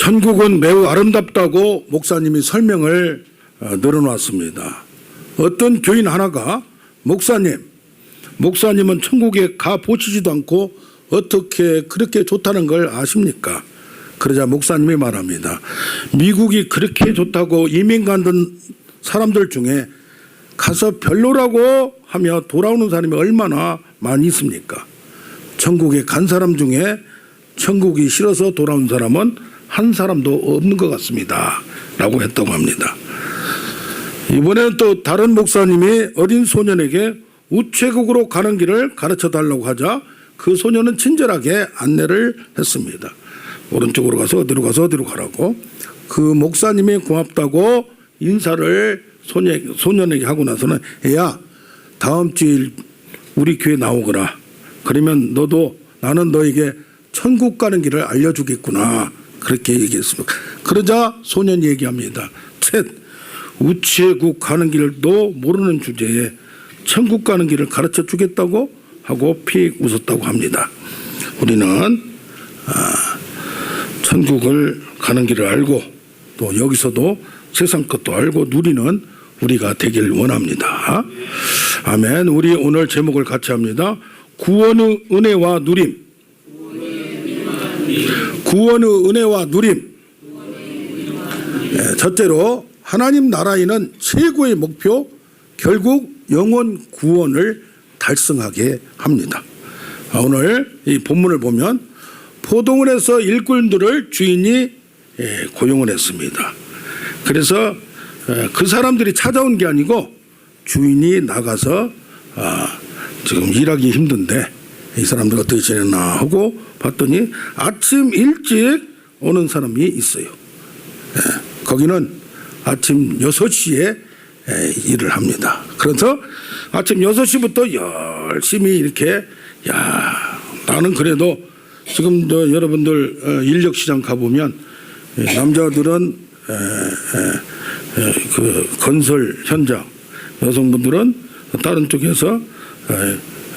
천국은 매우 아름답다고 목사님이 설명을 늘어놨습니다. 어떤 교인 하나가 목사님은 천국에 가 보시지도 않고 어떻게 그렇게 좋다는 걸 아십니까? 그러자 목사님이 말합니다. 미국이 그렇게 좋다고 이민 가는 사람들 중에 가서 별로라고 하며 돌아오는 사람이 얼마나 많이 있습니까? 천국에 간 사람 중에 천국이 싫어서 돌아온 사람은 한 사람도 없는 것 같습니다. 라고 했다고 합니다. 이번에는 또 다른 목사님이 어린 소년에게 우체국으로 가는 길을 가르쳐 달라고 하자 그 소년은 친절하게 안내를 했습니다. 오른쪽으로 가서 어디로 가라고. 그 목사님이 고맙다고 인사를 소년에게 하고 나서는 야, 다음 주일 우리 교회 나오거라. 그러면 나는 너에게 천국 가는 길을 알려주겠구나. 그렇게 얘기했습니다. 그러자 소년이 얘기합니다. 우체국 가는 길도 모르는 주제에 천국 가는 길을 가르쳐 주겠다고 하고 픽 웃었다고 합니다. 우리는 천국을 가는 길을 알고 또 여기서도 세상 것도 알고 누리는 우리가 되길 원합니다. 아멘. 우리 오늘 제목을 같이 합니다. 구원의 은혜와 누림. 구원의 은혜와 누림. 첫째로 하나님 나라에는 최고의 목표 결국 영혼 구원을 달성하게 합니다. 오늘 이 본문을 보면 포도원에서 일꾼들을 주인이 고용을 했습니다. 그래서 그 사람들이 찾아온 게 아니고 주인이 나가서 지금 일하기 힘든데 이 사람들 어떻게 지내나 하고 봤더니 아침 일찍 오는 사람이 있어요. 거기는 아침 6시에 일을 합니다. 그래서 아침 6시부터 열심히 이렇게 나는 그래도 지금 여러분들 인력시장 가보면 남자들은 그 건설 현장, 여성분들은 다른 쪽에서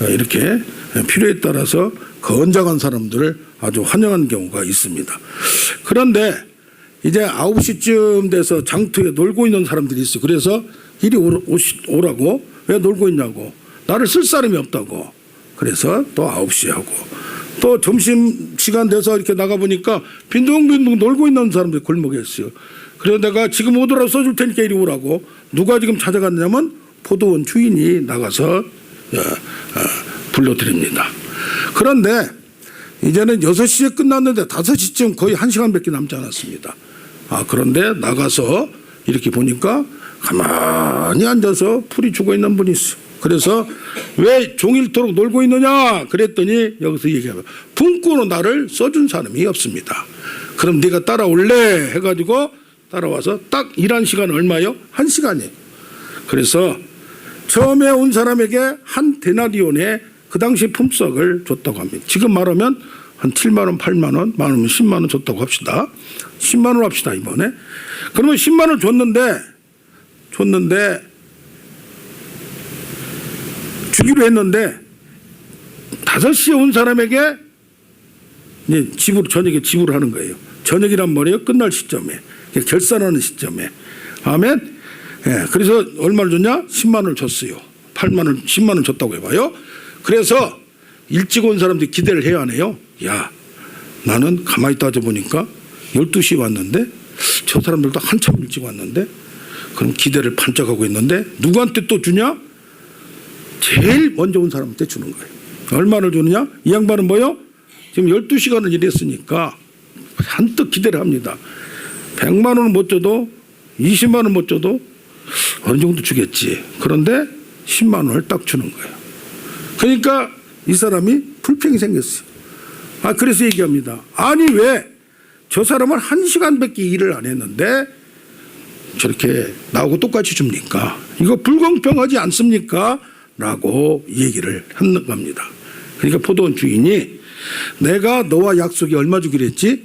이렇게 필요에 따라서 건장한 사람들을 아주 환영하는 경우가 있습니다. 그런데 이제 9시쯤 돼서 장터에 놀고 있는 사람들이 있어요. 그래서 이리 오라고. 왜 놀고 있냐고. 나를 쓸 사람이 없다고. 그래서 또 9시에 하고 또 점심시간 돼서 이렇게 나가보니까 빈둥빈둥 놀고 있는 사람들이 골목에 있어요. 그래서 내가 지금 오더라도 써줄 테니까 이리 오라고. 누가 지금 찾아갔냐면 포도원 주인이 나가서 불러드립니다. 그런데 이제는 6시에 끝났는데 5시쯤 거의 1시간밖에 남지 않았습니다. 그런데 나가서 이렇게 보니까 가만히 앉아서 풀이 죽어 있는 분이 있어요. 그래서 왜 종일토록 놀고 있느냐 그랬더니 여기서 얘기하면 분꾸로 나를 써준 사람이 없습니다. 그럼 네가 따라올래 해가지고 따라와서 딱 일한 시간 얼마요? 1시간이에요. 그래서 처음에 온 사람에게 한 데나리온의 그 당시 품삯을 줬다고 합니다. 지금 말하면 한 7만 원, 8만 원, 많으면 10만 원 줬다고 합시다. 10만 원 합시다 이번에. 그러면 10만 원 줬는데 주기로 했는데 5시에 온 사람에게 이제 저녁에 지불하는 거예요. 저녁이란 말이에요. 끝날 시점에. 결산하는 시점에. 아멘. 그래서 얼마를 줬냐? 10만 원을 줬어요. 8만 원, 10만 원 줬다고 해봐요. 그래서 일찍 온 사람들이 기대를 해야 하네요. 야, 나는 가만히 따져보니까 12시에 왔는데 저 사람들도 한참 일찍 왔는데 그럼 기대를 반짝하고 있는데 누구한테 또 주냐? 제일 먼저 온 사람한테 주는 거예요. 얼마를 주느냐? 이 양반은 뭐요? 지금 12시간을 일했으니까 한뜩 기대를 합니다. 100만 원은 못 줘도 20만 원 못 줘도 어느 정도 주겠지. 그런데 10만 원을 딱 주는 거예요. 그러니까 이 사람이 불평이 생겼어요. 그래서 얘기합니다. 아니 왜 저 사람은 1시간밖에 일을 안 했는데 저렇게 나하고 똑같이 줍니까? 이거 불공평하지 않습니까? 라고 얘기를 하는 겁니다. 그러니까 포도원 주인이 내가 너와 약속이 얼마 주기로 했지?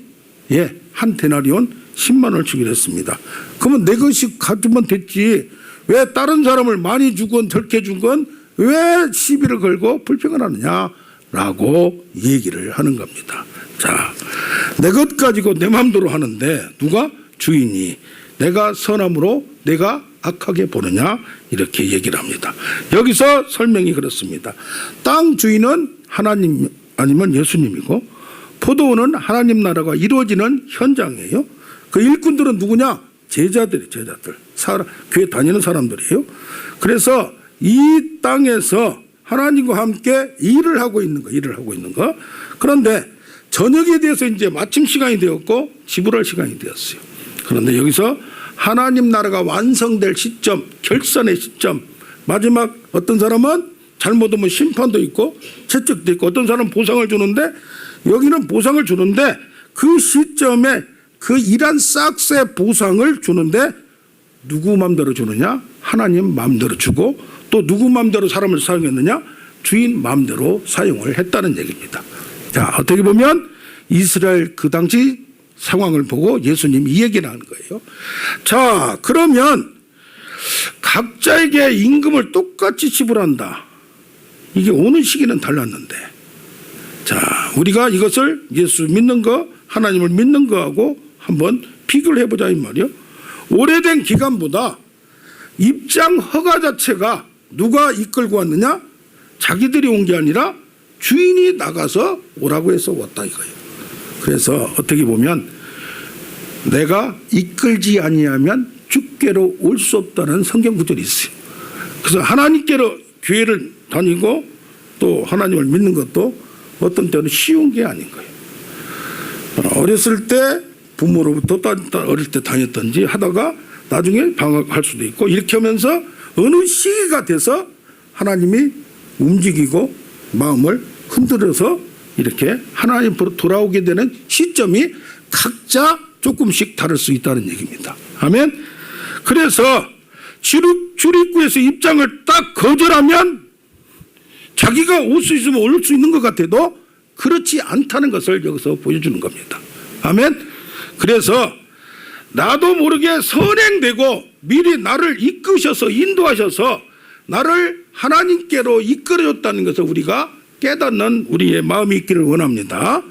한 데나리온 10만 원을 주기로 했습니다. 그러면 내 것이 가지면 됐지. 왜 다른 사람을 많이 주건 덜게 준 건 왜 시비를 걸고 불평을 하느냐라고 얘기를 하는 겁니다. 자, 내 것 가지고 내 마음대로 하는데 누가? 주인이. 내가 선함으로 내가 악하게 보느냐? 이렇게 얘기를 합니다. 여기서 설명이 그렇습니다. 땅 주인은 하나님 아니면 예수님이고 포도원은 하나님 나라가 이루어지는 현장이에요. 그 일꾼들은 누구냐? 제자들. 교회 다니는 사람들이에요. 그래서 이 땅에서 하나님과 함께 일을 하고 있는 거. 그런데 저녁에 대해서 이제 마침 시간이 되었고 지불할 시간이 되었어요. 그런데 여기서 하나님 나라가 완성될 시점, 결산의 시점, 마지막 어떤 사람은 잘못하면 심판도 있고 채찍도 있고 어떤 사람은 보상을 주는데 여기는 보상을 주는데 그 시점에 그 일한 싹스의 보상을 주는데 누구 마음대로 주느냐? 하나님 마음대로 주고 또 누구 마음대로 사람을 사용했느냐? 주인 마음대로 사용을 했다는 얘기입니다. 자, 어떻게 보면 이스라엘 그 당시 상황을 보고 예수님이 이 얘기를 하는 거예요. 자, 그러면 각자에게 임금을 똑같이 지불한다. 이게 오는 시기는 달랐는데, 자, 우리가 이것을 예수 믿는 거, 하나님을 믿는 거하고 한번 비교를 해보자 이 말이요. 오래된 기간보다 입장 허가 자체가 누가 이끌고 왔느냐? 자기들이 온 게 아니라 주인이 나가서 오라고 해서 왔다 이거예요. 그래서 어떻게 보면 내가 이끌지 아니하면 주께로 올 수 없다는 성경 구절이 있어요. 그래서 하나님께로 교회를 다니고 또 하나님을 믿는 것도 어떤 때는 쉬운 게 아닌 거예요. 어렸을 때 부모로부터 어릴 때 다녔던지 하다가 나중에 방학할 수도 있고 이렇게 하면서 어느 시기가 돼서 하나님이 움직이고 마음을 흔들어서 이렇게 하나님으로 돌아오게 되는 시점이 각자 조금씩 다를 수 있다는 얘기입니다. 아멘. 그래서 출입구에서 입장을 딱 거절하면 자기가 올 수 있으면 올 수 있는 것 같아도 그렇지 않다는 것을 여기서 보여주는 겁니다. 아멘. 그래서 나도 모르게 선행되고 미리 나를 이끄셔서 인도하셔서 나를 하나님께로 이끌어줬다는 것을 우리가 깨닫는 우리의 마음이 있기를 원합니다.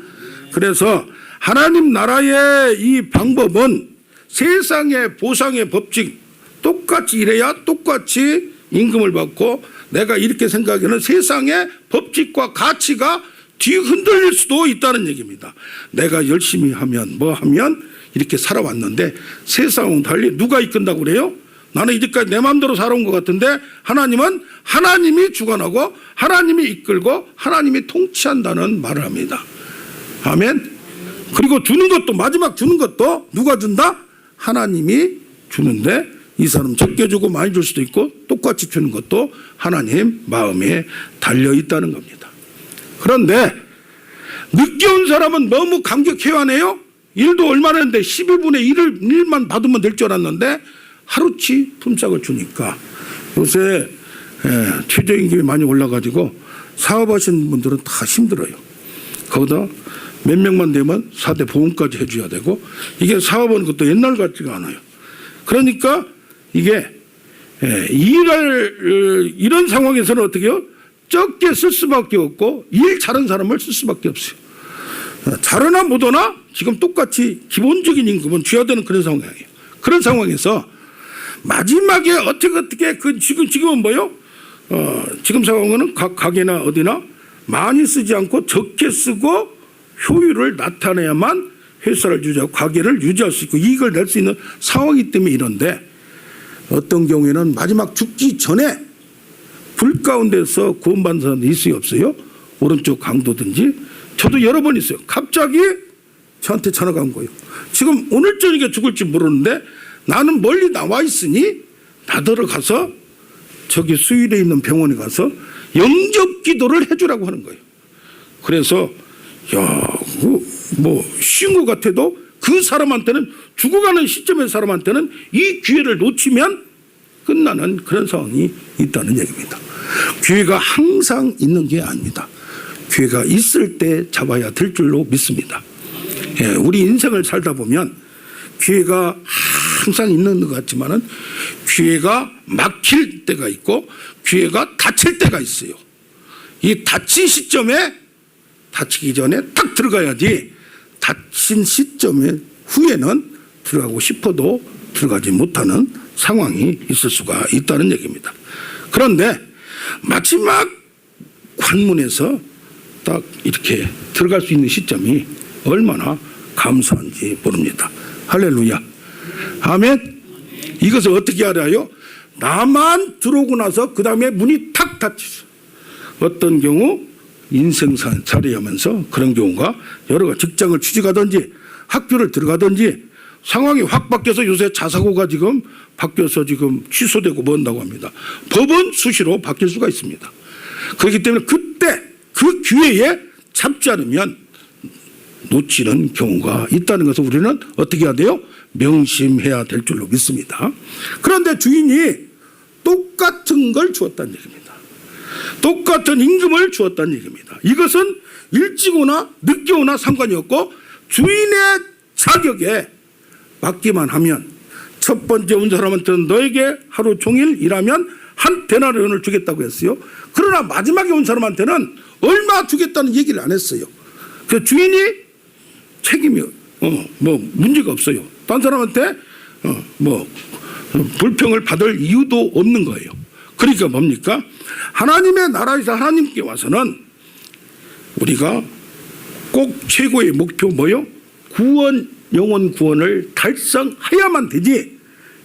그래서 하나님 나라의 이 방법은 세상의 보상의 법칙 똑같이 일해야 똑같이 임금을 받고 내가 이렇게 생각하는 세상의 법칙과 가치가 뒤흔들릴 수도 있다는 얘기입니다. 내가 열심히 하면 뭐 하면 이렇게 살아왔는데 세상은 달리 누가 이끈다고 그래요? 나는 이제까지 내 마음대로 살아온 것 같은데 하나님은 하나님이 주관하고 하나님이 이끌고 하나님이 통치한다는 말을 합니다. 아멘. 그리고 주는 것도 마지막 주는 것도 누가 준다? 하나님이 주는데 이 사람 적게 주고 많이 줄 수도 있고 똑같이 주는 것도 하나님 마음에 달려있다는 겁니다. 그런데 늦게 온 사람은 너무 감격해하네요. 일도 얼마나 했는데 11분의 1만 받으면 될 줄 알았는데 하루치 품삯을 주니까 요새 최저임금이 많이 올라가지고 사업하시는 분들은 다 힘들어요. 거기다 몇 명만 되면 4대 보험까지 해줘야 되고 이게 사업하는 것도 옛날 같지가 않아요. 그러니까 이게 이런 상황에서는 어떻게 해요? 적게 쓸 수밖에 없고 일 잘하는 사람을 쓸 수밖에 없어요. 잘하나 못하나 지금 똑같이 기본적인 임금은 줘야 되는 그런 상황이에요. 그런 상황에서 마지막에 어떻게 지금은 뭐요? 지금 상황은 각 가게나 어디나 많이 쓰지 않고 적게 쓰고 효율을 나타내야만 회사를 유지하고 가게를 유지할 수 있고 이익을 낼 수 있는 상황이기 때문에 이런데 어떤 경우에는 마지막 죽기 전에 불 가운데서 구원받는 사람도 있어요 없어요? 오른쪽 강도든지 저도 여러 번 있어요. 갑자기 저한테 전화가 온 거예요. 지금 오늘 저녁에 죽을지 모르는데 나는 멀리 나와 있으니 나더러 가서 저기 수일에 있는 병원에 가서 영접 기도를 해주라고 하는 거예요. 그래서 뭐 쉬운 것 같아도 그 사람한테는 죽어가는 시점의 사람한테는 이 기회를 놓치면 끝나는 그런 상황이 있다는 얘기입니다. 기회가 항상 있는 게 아닙니다. 기회가 있을 때 잡아야 될 줄로 믿습니다. 우리 인생을 살다 보면 기회가 항상 있는 것 같지만은 기회가 막힐 때가 있고 기회가 닫힐 때가 있어요. 이 닫힌 시점에 다치기 전에 딱 들어가야지 다친 시점에 후에는 들어가고 싶어도 들어가지 못하는 상황이 있을 수가 있다는 얘기입니다. 그런데 마지막 관문에서 딱 이렇게 들어갈 수 있는 시점이 얼마나 감사한지 모릅니다. 할렐루야. 아멘. 이것을 어떻게 알아요? 나만 들어오고 나서 그 다음에 문이 탁 닫히죠. 어떤 경우 인생살이 하면서 그런 경우가 여러 가지 직장을 취직하든지 학교를 들어가든지 상황이 확 바뀌어서 요새 자사고가 지금 바뀌어서 지금 취소되고 뭔다고 합니다. 법은 수시로 바뀔 수가 있습니다. 그렇기 때문에 그때 그 기회에 잡지 않으면 놓치는 경우가 있다는 것을 우리는 어떻게 해야 돼요? 명심해야 될 줄로 믿습니다. 그런데 주인이 똑같은 걸 주었다는 얘기입니다. 똑같은 임금을 주었다는 얘기입니다. 이것은 일찍 오나 늦게 오나 상관이 없고 주인의 자격에 맞기만 하면 첫 번째 온 사람한테는 너에게 하루 종일 일하면 한 데나리온을 주겠다고 했어요. 그러나 마지막에 온 사람한테는 얼마 주겠다는 얘기를 안 했어요. 그 주인이 책임이 뭐 문제가 없어요. 딴 사람한테 뭐 불평을 받을 이유도 없는 거예요. 그러니까 뭡니까? 하나님의 나라에서 하나님께 와서는 우리가 꼭 최고의 목표 뭐요? 구원, 영혼 구원을 달성해야만 되지,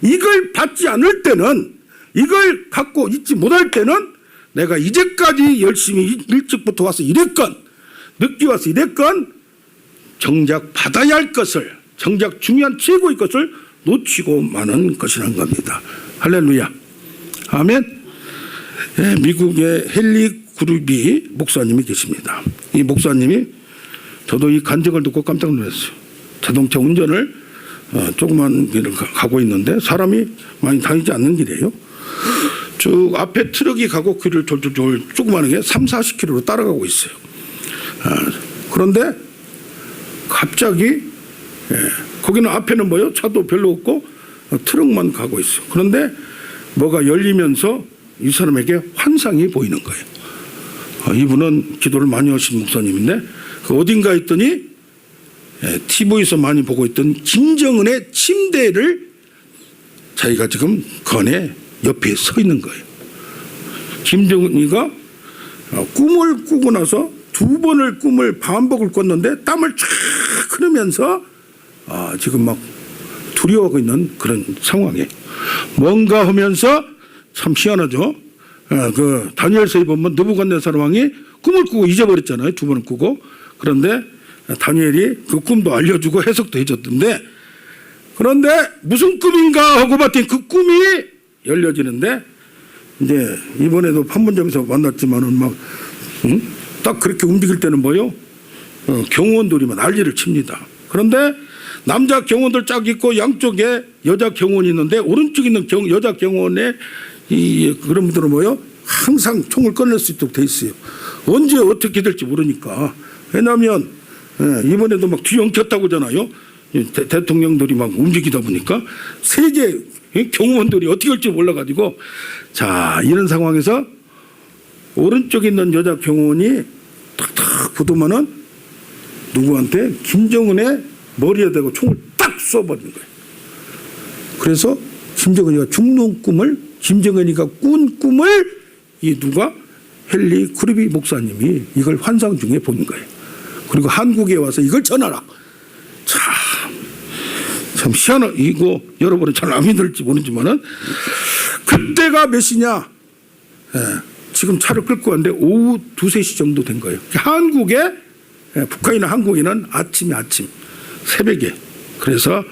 이걸 받지 않을 때는, 이걸 갖고 있지 못할 때는 내가 이제까지 열심히 일찍부터 와서 이랬건 늦게 와서 이랬건 정작 받아야 할 것을, 정작 중요한 최고의 것을 놓치고 마는 것이라는 겁니다. 할렐루야. 아멘. 네, 미국의 헨리 그루비 목사님이 계십니다. 이 목사님이, 저도 이 간증을 듣고 깜짝 놀랐어요. 자동차 운전을 조그만 길을 가고 있는데 사람이 많이 다니지 않는 길이에요. 쭉 앞에 트럭이 가고 길을 졸졸졸 조그마한 게 30-40km로 따라가고 있어요. 그런데 갑자기 거기는 앞에는 뭐요? 차도 별로 없고 트럭만 가고 있어요. 그런데 뭐가 열리면서 이 사람에게 환상이 보이는 거예요. 이분은 기도를 많이 하신 목사님인데 그 어딘가 있더니 TV에서 많이 보고 있던 김정은의 침대를 자기가 지금 건에 옆에 서 있는 거예요. 김정은이가 꿈을 꾸고 나서 2번을 꿈을 반복을 꿨는데 땀을 쫙 흐르면서 지금 막 두려워하고 있는 그런 상황에 뭔가 하면서, 참 희한하죠. 그 다니엘서에 보면 느부갓네살 왕이 꿈을 꾸고 잊어버렸잖아요. 2번을 꾸고. 그런데 다니엘이 그 꿈도 알려주고 해석도 해줬던데, 그런데 무슨 꿈인가 하고 봤더니 그 꿈이 열려지는데, 이제 이번에도 판문점에서 만났지만은 막 딱 그렇게 움직일 때는 뭐요? 경호원들이 막 난리를 칩니다. 그런데 남자 경호원들 쫙 있고 양쪽에 여자 경호원이 있는데 오른쪽에 있는 여자 경호원에 그런 분들은 뭐요? 항상 총을 꺼낼 수 있도록 돼 있어요. 언제 어떻게 될지 모르니까. 왜냐하면 이번에도 막 뒤 엉켰다고 하잖아요. 대통령들이 막 움직이다 보니까 세계 경호원들이 어떻게 할지 몰라가지고, 자, 이런 상황에서 오른쪽에 있는 여자 경호원이 탁탁 붙으면은 누구한테? 김정은의 머리에 대고 총을 딱 쏘아버리는 거예요. 그래서 김정은이가 죽는 꿈을, 김정은이가 꾼 꿈을 이 누가? 헨리 그루비 목사님이 이걸 환상 중에 본 거예요. 그리고 한국에 와서 이걸 전하라. 참 희한하, 이거 여러분은 잘 안 믿을지 모르지만은 그때가 몇 시냐? 지금 차를 끌고 왔는데 오후 2-3시 정도 된 거예요. 한국에, 북한이나 한국에는 아침 새벽에. 그래서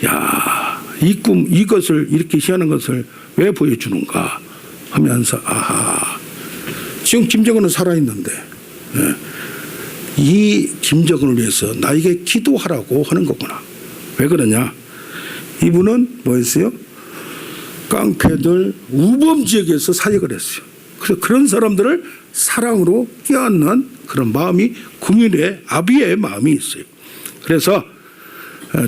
야, 이 꿈, 이것을, 이렇게 희한한 것을 왜 보여주는가 하면서, 아하, 지금 김정은은 살아있는데 이 김정은을 위해서 나에게 기도하라고 하는 거구나. 왜 그러냐? 이분은 뭐였어요? 깡패들 우범 지역에서 사역을 했어요. 그래서 그런 사람들을 사랑으로 껴안는 그런 마음이, 국민의 아비의 마음이 있어요. 그래서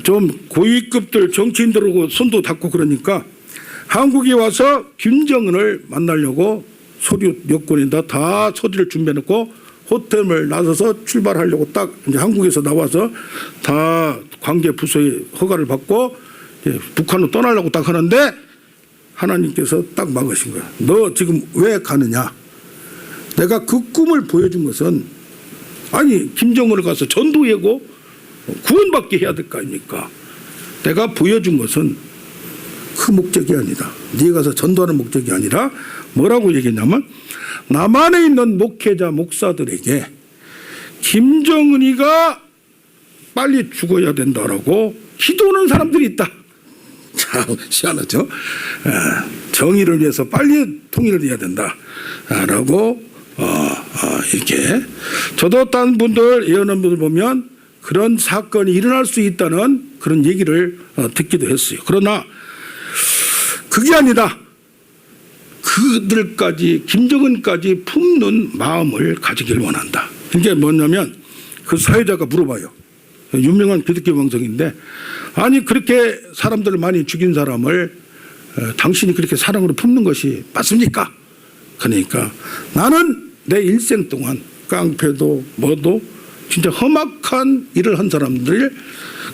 좀 고위급들 정치인들하고 손도 닿고 그러니까 한국에 와서 김정은을 만나려고 서류 몇 권인가 다 서류를 준비해놓고 호텔을 나서서 출발하려고 딱 이제 한국에서 나와서 다 관계 부서의 허가를 받고 북한으로 떠나려고 딱 하는데 하나님께서 딱 막으신 거야. 너 지금 왜 가느냐? 내가 그 꿈을 보여준 것은 아니 김정은을 가서 전도하고 구원받게 해야 될 거 아닙니까? 내가 보여준 것은 그 목적이 아니다. 네가 가서 전도하는 목적이 아니라 뭐라고 얘기했냐면 남한에 있는 목회자 목사들에게 김정은이가 빨리 죽어야 된다라고 기도하는 사람들이 있다. 참 희한하죠. 정의를 위해서 빨리 통일을 해야 된다라고 이렇게 저도 다른 분들 예언한 분들 보면 그런 사건이 일어날 수 있다는 그런 얘기를 듣기도 했어요. 그러나 그게 아니다. 그들까지 김정은까지 품는 마음을 가지길 원한다. 이게 뭐냐면 그 사회자가 물어봐요. 유명한 기독교 방송인데 아니 그렇게 사람들을 많이 죽인 사람을 당신이 그렇게 사랑으로 품는 것이 맞습니까? 그러니까 나는 내 일생 동안 깡패도 뭐도 진짜 험악한 일을 한 사람들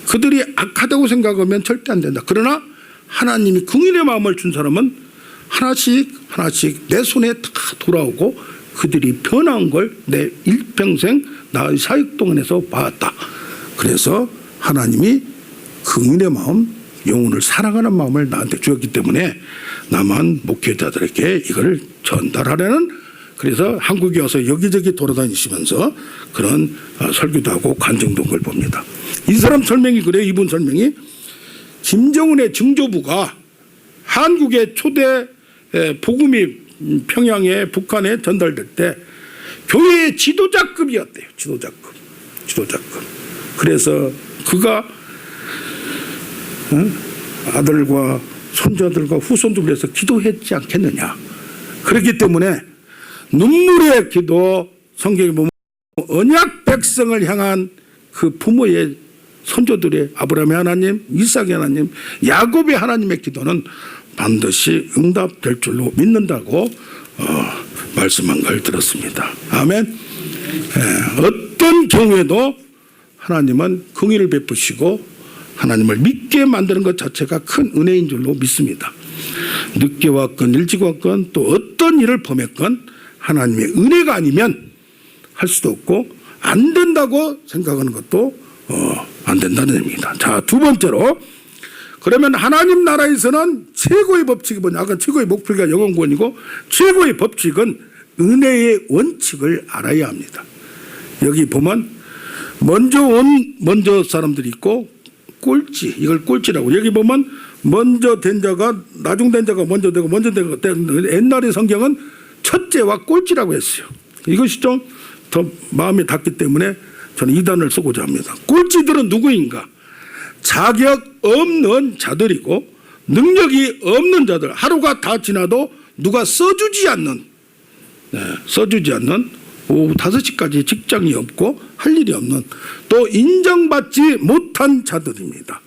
그들이 악하다고 생각하면 절대 안 된다. 그러나 하나님이 긍휼의 마음을 준 사람은 하나씩 내 손에 다 돌아오고 그들이 변한 걸 내 일평생 나의 사역 동안에서 봤다. 그래서 하나님이 긍휼의 마음, 영혼을 사랑하는 마음을 나한테 주었기 때문에 남한 목회자들에게 이걸 전달하려는 그래서 한국에 와서 여기저기 돌아다니시면서 그런 설교도 하고 관정도 한 걸 봅니다. 이 사람 설명이 그래요. 이분 설명이 김정은의 증조부가 한국의 초대 복음이 평양에 북한에 전달될 때 교회의 지도자급이었대요. 지도자급. 그래서 그가 아들과 손자들과 후손들을 위해서 기도했지 않겠느냐. 그렇기 때문에 눈물의 기도 성경에 보면 언약 백성을 향한 그 부모의 선조들의 아브라함의 하나님, 이삭의 하나님, 야곱의 하나님의 기도는 반드시 응답될 줄로 믿는다고 말씀한 걸 들었습니다. 아멘. 어떤 경우에도 하나님은 긍휼을 베푸시고 하나님을 믿게 만드는 것 자체가 큰 은혜인 줄로 믿습니다. 늦게 왔건 일찍 왔건 또 어떤 일을 범했건 하나님의 은혜가 아니면 할 수도 없고 안 된다고 생각하는 것도 안 된다는 의미입니다. 자, 두 번째로 그러면 하나님 나라에서는 최고의 법칙이 뭐냐? 아까 최고의 목표가 영원구원이고 최고의 법칙은 은혜의 원칙을 알아야 합니다. 여기 보면 먼저 사람들이 있고 꼴찌, 이걸 꼴찌라고. 여기 보면 먼저 된 자가 나중된 자가 먼저 되고 옛날의 성경은 첫째와 꼴찌라고 했어요. 이것이 좀 더 마음에 닿기 때문에 저는 이 단어를 쓰고자 합니다. 꼴찌들은 누구인가? 자격 없는 자들이고 능력이 없는 자들. 하루가 다 지나도 누가 써주지 않는 오후 5시까지 직장이 없고 할 일이 없는 또 인정받지 못한 자들입니다.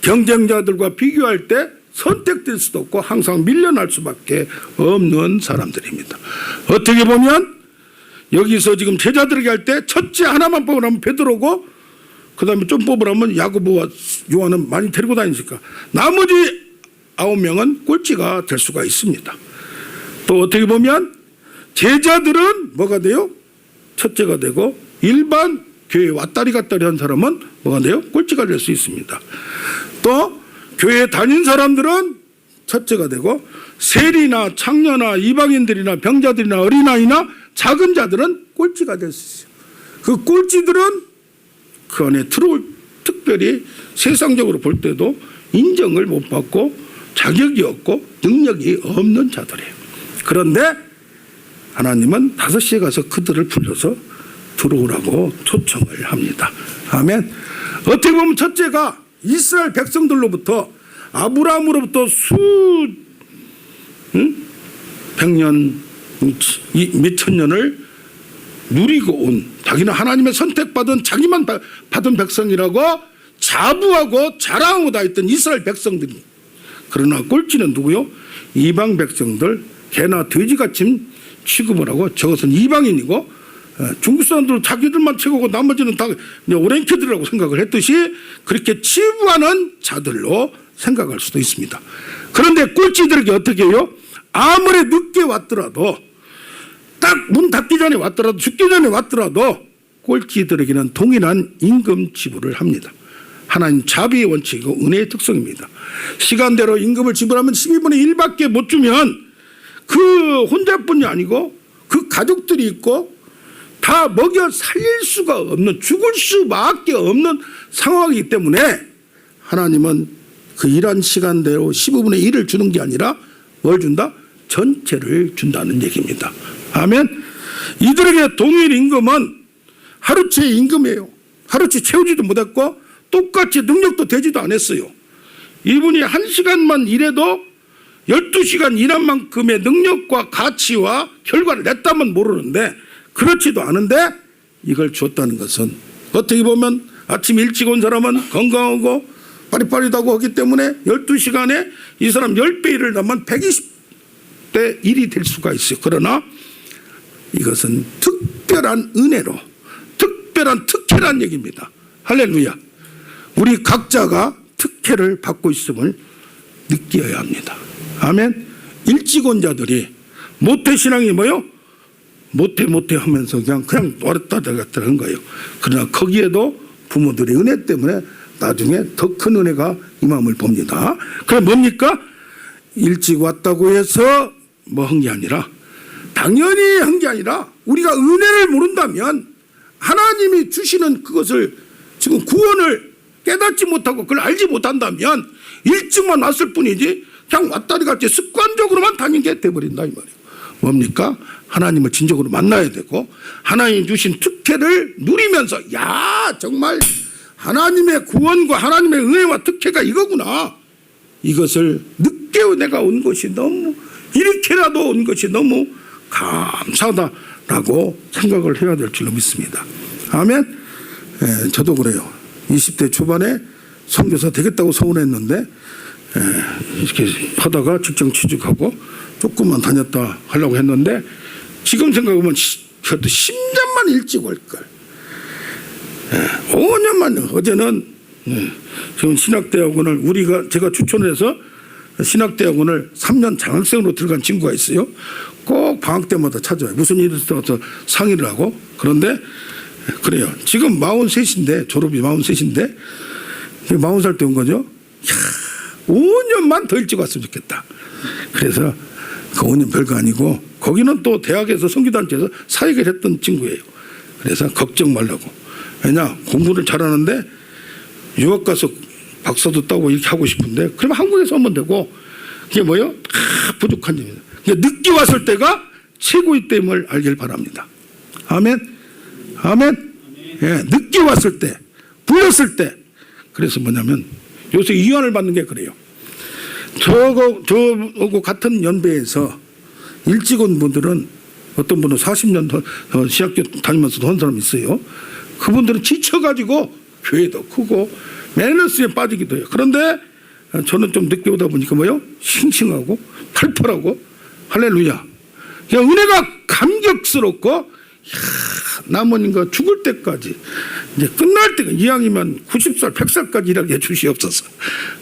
경쟁자들과 비교할 때 선택될 수도 없고 항상 밀려날 수밖에 없는 사람들입니다. 어떻게 보면 여기서 지금 제자들에게 할 때 첫째 하나만 뽑으라면 베드로고 그 다음에 좀 뽑으라면 야고보와 요한은 많이 데리고 다니니까 나머지 9명은 꼴찌가 될 수가 있습니다. 또 어떻게 보면 제자들은 뭐가 돼요? 첫째가 되고 일반 교회 왔다리 갔다리 한 사람은 뭐가 돼요? 꼴찌가 될 수 있습니다. 또 교회에 다닌 사람들은 첫째가 되고 세리나 창녀나 이방인들이나 병자들이나 어린아이나 작은 자들은 꼴찌가 될 수 있어요. 그 꼴찌들은 그 안에 들어올 특별히 세상적으로 볼 때도 인정을 못 받고 자격이 없고 능력이 없는 자들이에요. 그런데 하나님은 5시에 가서 그들을 불러서 들어오라고 초청을 합니다. 아멘. 어떻게 보면 첫째가 이스라엘 백성들로부터 아브라함으로부터 백년 몇천 년을 누리고 온 자기는 하나님의 선택받은 자기만 받은 백성이라고 자부하고 자랑하고 다녔던 이스라엘 백성들이 그러나 꼴찌는 누구요? 이방 백성들 개나 돼지같이 취급을 하고 저것은 이방인이고 중국 사람들은 자기들만 최고고 나머지는 다 오랭캐들이라고 생각을 했듯이 그렇게 치부하는 자들로 생각할 수도 있습니다. 그런데 꼴찌들에게 어떻게 해요? 아무리 늦게 왔더라도 딱 문 닫기 전에 왔더라도 죽기 전에 왔더라도 꼴찌들에게는 동일한 임금 지불을 합니다. 하나님 자비의 원칙이고 은혜의 특성입니다. 시간대로 임금을 지불하면 12분의 1밖에 못 주면 그 혼자뿐이 아니고 그 가족들이 있고 다 먹여 살릴 수가 없는, 죽을 수밖에 없는 상황이기 때문에 하나님은 그 일한 시간대로 15분의 1을 주는 게 아니라 뭘 준다? 전체를 준다는 얘기입니다. 아멘. 이들에게 동일 임금은 하루치 임금이에요. 하루치 채우지도 못했고 똑같이 능력도 되지도 않았어요. 이분이 1시간만 일해도 12시간 일한 만큼의 능력과 가치와 결과를 냈다면 모르는데 그렇지도 않은데 이걸 줬다는 것은 어떻게 보면 아침 일찍 온 사람은 건강하고 빠릿빠릿하고 하기 때문에 12시간에 이 사람 10배 일을 하면 120대 1이 될 수가 있어요. 그러나 이것은 특별한 은혜로 특별한 특혜란 얘기입니다. 할렐루야. 우리 각자가 특혜를 받고 있음을 느껴야 합니다. 아멘. 일찍 온 자들이 모태신앙이 뭐요? 모태 하면서 그냥 왔다 갔다 한 거예요. 그러나 거기에도 부모들의 은혜 때문에 나중에 더 큰 은혜가 임함을 봅니다. 그게 뭡니까? 일찍 왔다고 해서 뭐 한 게 아니라 당연히 한 게 아니라 우리가 은혜를 모른다면 하나님이 주시는 그것을 지금 구원을 깨닫지 못하고 그걸 알지 못한다면 일찍만 왔을 뿐이지 그냥 왔다리 갔지 습관적으로만 다닌 게 돼버린다 이 말이에요. 뭡니까? 하나님을 진정으로 만나야 되고 하나님 주신 특혜를 누리면서 야 정말 하나님의 구원과 하나님의 은혜와 특혜가 이거구나. 이것을 늦게 내가 온 것이 너무 이렇게라도 온 것이 너무 감사하다라고 생각을 해야 될 줄로 믿습니다. 아멘. 저도 그래요. 20대 초반에 선교사 되겠다고 소원했는데 이렇게 하다가 직장 취직하고 조금만 다녔다 하려고 했는데 지금 생각하면 그것도 10년만 일찍 올걸. 5년만. 어제는 지금 신학대학원을 제가 추천을 해서 신학대학원을 3년 장학생으로 들어간 친구가 있어요. 꼭 방학 때마다 찾아와요. 무슨 일이 있어서 상의를 하고. 그런데 그래요. 지금 43인데 졸업이 43인데 40살 때 온 거죠. 5년만 더 일찍 왔으면 좋겠다. 그래서 그 5년 별거 아니고 거기는 또 대학에서 선교단체에서 사역을 했던 친구예요. 그래서 걱정 말라고. 왜냐 공부를 잘하는데 유학 가서 박사도 따고 이렇게 하고 싶은데 그러면 한국에서 하면 되고 그게 뭐예요? 부족한 점이다. 늦게 왔을 때가 최고의 땜을 알길 바랍니다. 아멘. 아멘. 예, 늦게 왔을 때 불렀을 때. 그래서 뭐냐면 요새 위안을 받는 게 그래요. 저하고 같은 연배에서 일찍 온 분들은 어떤 분은 40년 더 신학교 다니면서도 한 사람이 있어요. 그분들은 지쳐가지고 교회도 크고 매너스에 빠지기도 해요. 그런데 저는 좀 늦게 오다 보니까 뭐요? 싱싱하고 팔팔하고 할렐루야. 그냥 은혜가 감격스럽고 남은 거 죽을 때까지 이제 끝날 때가 이왕이면 90살 100살까지 일하게 주시옵소서.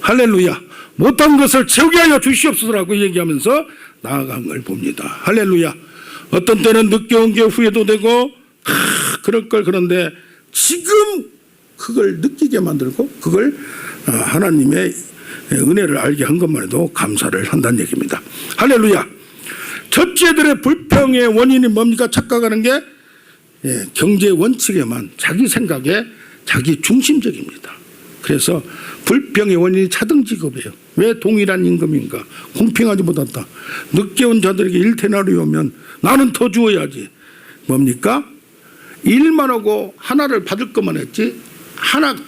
할렐루야. 못한 것을 채우게 하여 주시옵소서라고 얘기하면서 나아간 걸 봅니다. 할렐루야. 어떤 때는 늦게 온 게 후회도 되고 그럴 걸. 그런데 지금 그걸 느끼게 만들고 그걸 하나님의 은혜를 알게 한 것만 해도 감사를 한다는 얘기입니다. 할렐루야. 첫째들의 불평의 원인이 뭡니까? 착각하는 게 경제 원칙에만 자기 생각에 자기 중심적입니다. 그래서 불평의 원인이 차등직업이에요. 왜 동일한 임금인가? 공평하지 못하다. 늦게 온 자들에게 1데나리온이 오면 나는 더 주어야지. 뭡니까? 일만 하고 하나를 받을 것만 했지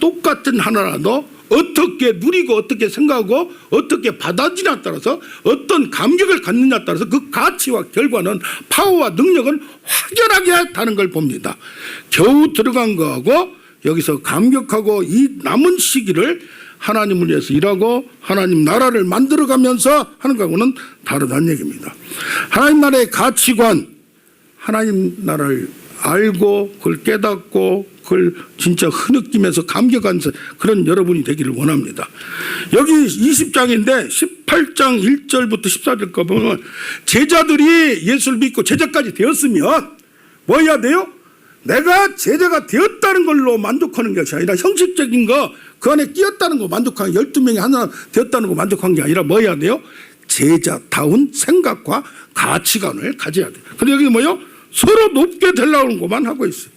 똑같은 하나라도 어떻게 누리고 어떻게 생각하고 어떻게 받아들이냐에 따라서 어떤 감격을 갖느냐에 따라서 그 가치와 결과는 파워와 능력은 확연하게 다른 걸 봅니다. 겨우 들어간 거하고 여기서 감격하고 이 남은 시기를 하나님을 위해서 일하고 하나님 나라를 만들어가면서 하는 거하고는 다르다는 얘기입니다. 하나님 나라의 가치관, 하나님 나라를 알고 그걸 깨닫고 그걸 진짜 흐느끼면서 감격한 그런 여러분이 되기를 원합니다. 여기 20장인데 18장 1절부터 14절 거 보면 제자들이 예수를 믿고 제자까지 되었으면 뭐 해야 돼요? 내가 제자가 되었다는 걸로 만족하는 것이 아니라 형식적인 거 그 안에 끼었다는 거 만족하는 12명이 하나 되었다는 거 만족한 게 아니라 뭐 해야 돼요? 제자다운 생각과 가치관을 가져야 돼요. 근데 여기 뭐요? 서로 높게 되려는 것만 하고 있어요.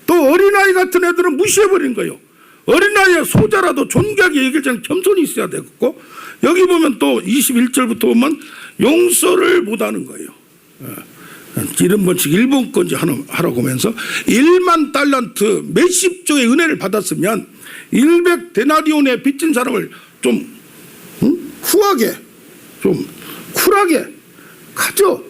또 어린아이 같은 애들은 무시해버린 거예요. 어린아이의 소자라도 존귀하게 얘기할 때는 겸손히 있어야 되겠고 여기 보면 또 21절부터 보면 용서를 못하는 거예요. 70번씩 일본 건지 하라고 하면서 1만 달란트 몇십 조의 은혜를 받았으면 100데나리온에 빚진 사람을 좀 후하게 좀 쿨하게 가져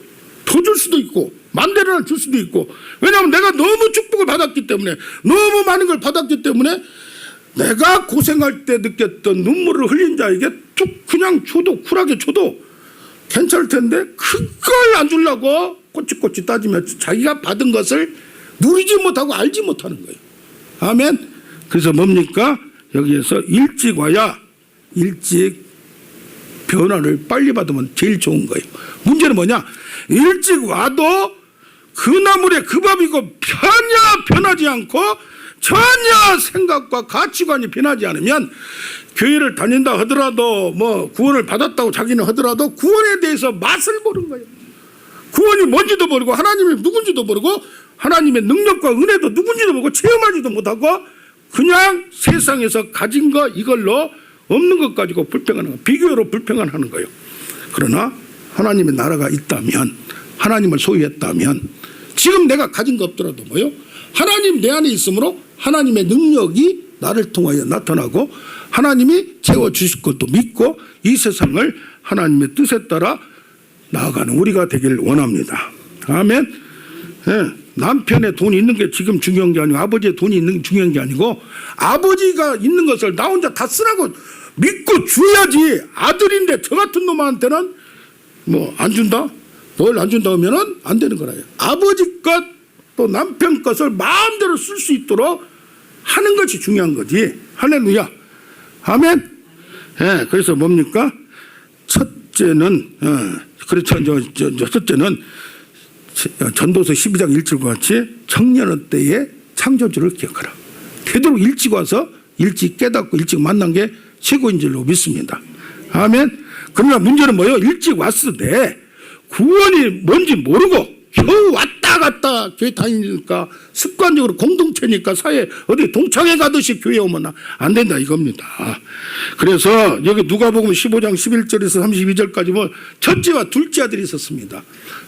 더 줄 수도 있고 만대를 줄 수도 있고 왜냐하면 내가 너무 축복을 받았기 때문에 너무 많은 걸 받았기 때문에 내가 고생할 때 느꼈던 눈물을 흘린 자에게 툭 그냥 줘도 쿨하게 줘도 괜찮을 텐데 그걸 안 주려고 꼬치꼬치 따지면 자기가 받은 것을 누리지 못하고 알지 못하는 거예요. 아멘. 그래서 뭡니까? 여기에서 일찍 와야 일찍 변화를 빨리 받으면 제일 좋은 거예요. 문제는 뭐냐? 일찍 와도 그 나물에 그 밥이고 전혀 변하지 않고 전혀 생각과 가치관이 변하지 않으면 교회를 다닌다 하더라도 뭐 구원을 받았다고 자기는 하더라도 구원에 대해서 맛을 모르는 거예요. 구원이 뭔지도 모르고 하나님이 누군지도 모르고 하나님의 능력과 은혜도 누군지도 모르고 체험하지도 못하고 그냥 세상에서 가진 거 이걸로 없는 것 가지고 불평하는 거, 비교로 불평하는 거예요. 그러나 하나님의 나라가 있다면 하나님을 소유했다면 지금 내가 가진 거 없더라도 뭐요? 하나님 내 안에 있으므로 하나님의 능력이 나를 통하여 나타나고 하나님이 채워주실 것도 믿고 이 세상을 하나님의 뜻에 따라 나아가는 우리가 되기를 원합니다. 아멘. 예. 남편의 돈이 있는 게 지금 중요한 게 아니고 아버지의 돈이 있는 게 중요한 게 아니고 아버지가 있는 것을 나 혼자 다 쓰라고 믿고 줘야지. 아들인데 저 같은 놈한테는 뭐 안 준다? 뭘 안 준다 하면은 안 되는 거라요. 아버지 것 또 남편 것을 마음대로 쓸 수 있도록 하는 것이 중요한 거지. 할렐루야. 아멘. 예, 그래서 뭡니까? 첫째는 그렇죠. 첫째는 전도서 12장 1절과 같이 청년의 때에 창조주를 기억하라. 되도록 일찍 와서 일찍 깨닫고 일찍 만난 게 최고인 줄로 믿습니다. 아멘. 그러나 문제는 뭐예요? 일찍 왔을 때 구원이 뭔지 모르고 겨우 왔다 갔다 교회 다니니까 습관적으로 공동체니까 사회 어디 동창회 가듯이 교회 오면 안 된다 이겁니다. 그래서 여기 누가복음 15장 11절에서 32절까지 보면 첫째와 둘째 아들이 있었습니다.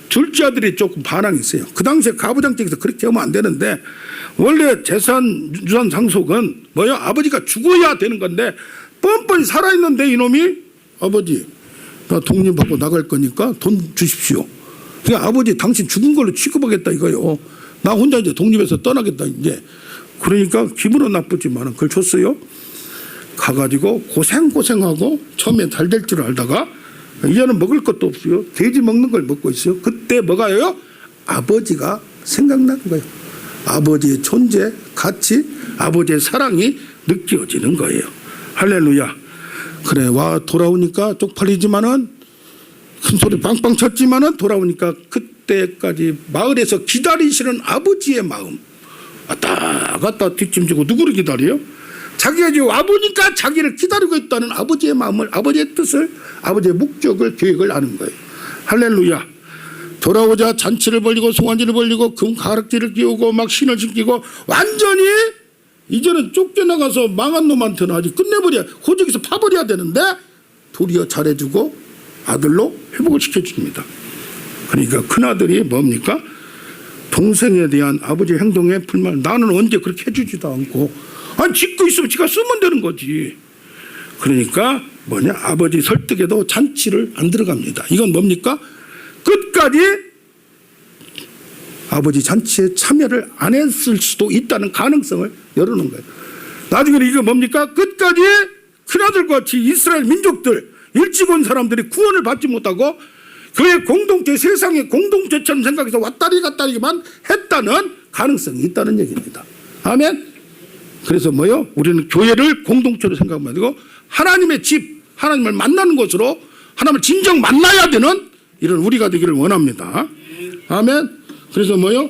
둘째 아들이 조금 반항이 있어요. 그 당시에 가부장적에서 그렇게 하면 안 되는데 원래 재산 유산 상속은 뭐예요? 아버지가 죽어야 되는 건데 뻔뻔히 살아있는데 이놈이 아버지 나 독립하고 나갈 거니까 돈 주십시오. 그러니까 아버지 당신 죽은 걸로 취급하겠다 이거요. 나 혼자 이제 독립해서 떠나겠다 이제. 그러니까 기분은 나쁘지만 그걸 줬어요. 가가지고 고생하고 처음에 잘 될 줄 알다가 이제는 먹을 것도 없어요. 돼지 먹는 걸 먹고 있어요. 그때 뭐가요? 아버지가 생각나는 거예요. 아버지의 존재, 가치, 아버지의 사랑이 느껴지는 거예요. 할렐루야. 그래 와 돌아오니까 쪽팔리지만은 큰 소리 빵빵 쳤지만은 돌아오니까 그때까지 마을에서 기다리시는 아버지의 마음 왔다 갔다 뒷짐지고 누구를 기다려요? 자기가 이제 와보니까 자기를 기다리고 있다는 아버지의 마음을 아버지의 뜻을 아버지의 목적을 계획을 아는 거예요. 할렐루야. 돌아오자 잔치를 벌리고 송아지를 벌리고 금 가락지를 끼우고 막 신을 신기고 완전히 이제는 쫓겨나가서 망한 놈한테는 아직 끝내버려 호적에서 파버려야 되는데 도리어 잘해주고 아들로 회복을 시켜줍니다. 그러니까 큰아들이 뭡니까? 동생에 대한 아버지의 행동에 불만 나는 언제 그렇게 해주지도 않고 아니 짓고 있으면 지가 쓰면 되는 거지. 그러니까 뭐냐 아버지 설득에도 잔치를 안 들어갑니다. 이건 뭡니까? 끝까지 아버지 잔치에 참여를 안 했을 수도 있다는 가능성을 열어놓은 거예요. 나중에 이거 뭡니까? 끝까지 큰아들과 같이 이스라엘 민족들 일찍 온 사람들이 구원을 받지 못하고 그의 공동체 세상의 공동체처럼 생각해서 왔다리 갔다리만 했다는 가능성이 있다는 얘기입니다. 아멘. 그래서 뭐요? 우리는 교회를 공동체로 생각하면 되고 하나님의 집, 하나님을 만나는 곳으로 하나님을 진정 만나야 되는 이런 우리가 되기를 원합니다. 아멘. 그래서 뭐요?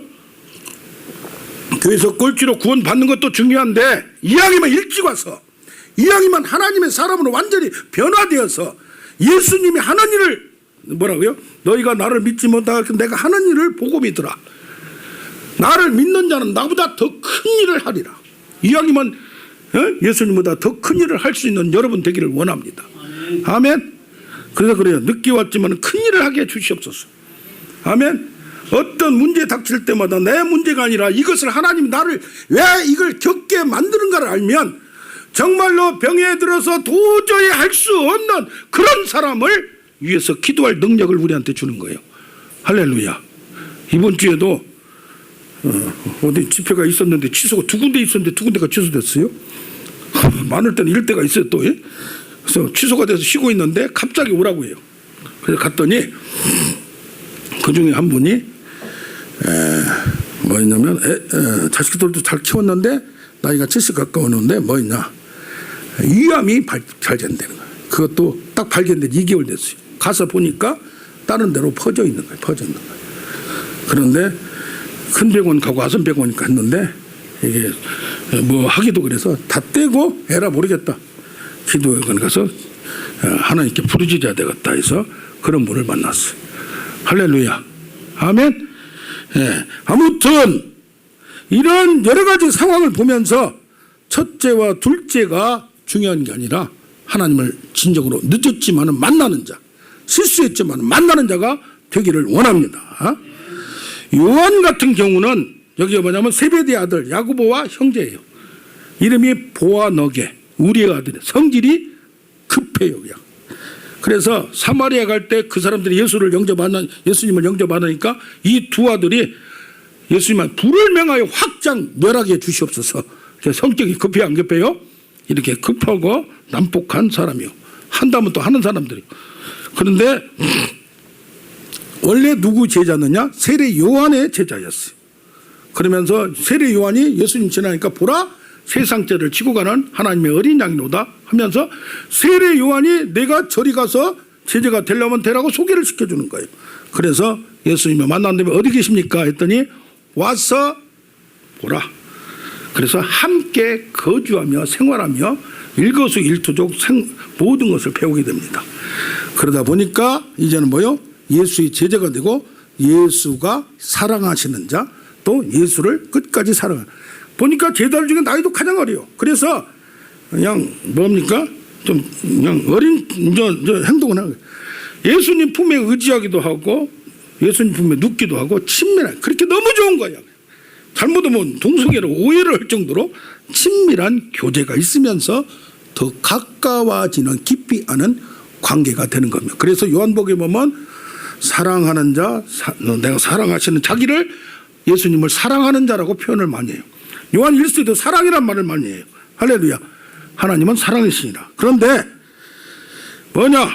교회에서 꼴찌로 구원 받는 것도 중요한데 이왕이면 일찍 와서 이왕이면 하나님의 사람으로 완전히 변화되어서 예수님이 하는 일을 뭐라고요? 너희가 나를 믿지 못하고 내가 하는 일을 보고 믿으라. 나를 믿는 자는 나보다 더 큰 일을 하리라. 이왕이면 예수님보다 더 큰 일을 할 수 있는 여러분 되기를 원합니다. 아멘. 그래서 그래요. 늦게 왔지만 큰 일을 하게 해주시옵소서. 아멘. 어떤 문제 닥칠 때마다 내 문제가 아니라 이것을 하나님이 나를 왜 이걸 겪게 만드는가를 알면 정말로 병에 들어서 도저히 할 수 없는 그런 사람을 위해서 기도할 능력을 우리한테 주는 거예요. 할렐루야. 이번 주에도 어디 집회가 있었는데 취소가 두 군데 있었는데 두 군데가 취소됐어요. 많을 때는 이럴 때가 있어요 또. 그래서 취소가 돼서 쉬고 있는데 갑자기 오라고 해요. 그래서 갔더니 그 중에 한 분이 뭐였냐면 자식들도 잘 키웠는데 나이가 70 가까웠는데 뭐였냐, 위암이 발견되는 거예요. 그것도 딱 발견된 2개월 됐어요. 가서 보니까 다른 데로 퍼져 있는 거예요. 그런데 큰 병원 가고 아산병원 갔는데 이게 뭐 하기도 그래서 다 떼고 에라 모르겠다. 기도회관 가서 하나님께 부르짖어야 되겠다 해서 그런 분을 만났어요. 할렐루야. 아멘. 아무튼 이런 여러 가지 상황을 보면서 첫째와 둘째가 중요한 게 아니라 하나님을 진정으로 늦었지만 만나는 자, 실수했지만 만나는 자가 되기를 원합니다. 요한 같은 경우는 여기가 뭐냐면 세베대의 아들 야고보와 형제예요. 이름이 보아너게, 우리의 아들이에요. 성질이 급해요. 그냥. 그래서 사마리아 갈 때 그 사람들이 예수님을 영접하니까 이 두 아들이 예수님은 불을 명하여 확장 멸하게 주시옵소서. 성격이 급해요 안 급해요? 이렇게 급하고 난폭한 사람이요. 한다면 또 하는 사람들이요. 그런데 원래 누구 제자느냐? 세례 요한의 제자였어요. 그러면서 세례 요한이 예수님 지나니까 보라 세상죄를 지고 가는 하나님의 어린 양이로다 하면서 세례 요한이 내가 저리 가서 제자가 되려면 되라고 소개를 시켜주는 거예요. 그래서 예수님을 만났는데 어디 계십니까 했더니 와서 보라. 그래서 함께 거주하며 생활하며 일거수일투족 모든 것을 배우게 됩니다. 그러다 보니까 이제는 뭐요? 예수의 제자가 되고 예수가 사랑하시는 자, 또 예수를 끝까지 사랑하는. 보니까 제자들 중에 나이도 가장 어려요. 그래서 그냥 뭡니까? 좀 그냥 어린 저 행동을 하는 거예요. 예수님 품에 의지하기도 하고 예수님 품에 눕기도 하고 친밀한, 그렇게 너무 좋은 거야. 잘못하면 동성애로 오해를 할 정도로 친밀한 교제가 있으면서 더 가까워지는 깊이 아는 관계가 되는 겁니다. 그래서 요한복음에 보면 사랑하는 자, 내가 사랑하시는 자기를 예수님을 사랑하는 자라고 표현을 많이 해요. 요한 1서에도 사랑이란 말을 많이 해요. 할렐루야. 하나님은 사랑이시니라. 그런데 뭐냐?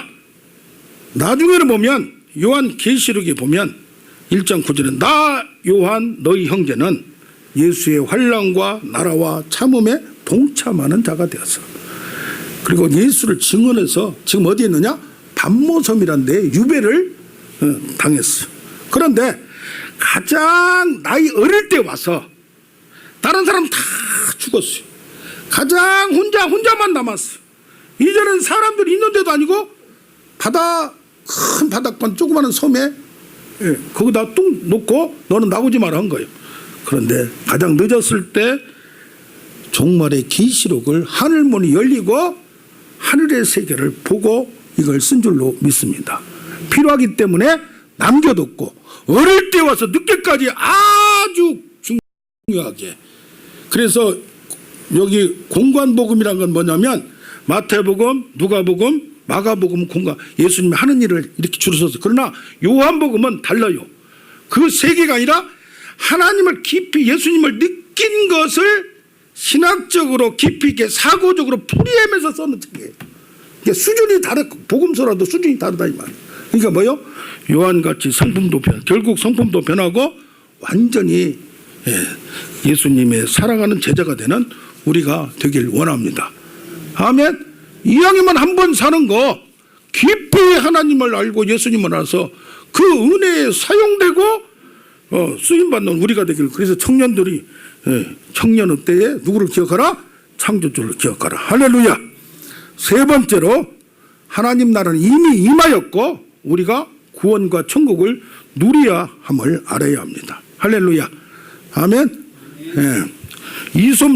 나중에는 보면 요한 계시록에 보면 1장 9절에 나 요한 너희 형제는 예수의 환난과 나라와 참음에 동참하는 자가 되었어. 그리고 예수를 증언해서 지금 어디에 있느냐? 반모섬이라는 데에 유배를 당했어. 그런데 가장 나이 어릴 때 와서 다른 사람 다 죽었어요. 가장 혼자만 남았어. 이제는 사람들이 있는 데도 아니고 큰 바닥반 조그마한 섬에 거기다 뚝 놓고 너는 나오지 마라 한 거예요. 그런데 가장 늦었을 때 종말의 계시록을 하늘문이 열리고 하늘의 세계를 보고 이걸 쓴 줄로 믿습니다. 필요하기 때문에 남겨뒀고 어릴 때 와서 늦게까지 아주 중요하게. 그래서 여기 공관복음이란 건 뭐냐면 마태복음, 누가복음, 마가복음, 공관, 예수님이 하는 일을 이렇게 줄을 서서. 그러나 요한복음은 달라요. 그 세 개가 아니라 하나님을 깊이 예수님을 느낀 것을 신학적으로 깊이 있게 사고적으로 풀이하면서 썼는 책이에요. 그러니까 수준이 다르고 복음서라도 수준이 다르다 이 말이에요. 그러니까 뭐요? 요한같이 성품도 결국 성품도 변하고 완전히 예수님의 사랑하는 제자가 되는 우리가 되길 원합니다. 아멘. 이왕이면 한 번 사는 거 깊이 하나님을 알고 예수님을 알아서 그 은혜에 사용되고 쓰임받는 우리가 되길. 그래서 청년들이 청년의 때에 누구를 기억하라? 창조주를 기억하라. 할렐루야. 세 번째로 하나님 나라는 이미 임하였고 우리가 구원과 천국을 누려야 함을 알아야 합니다. 할렐루야. 아멘. 이솝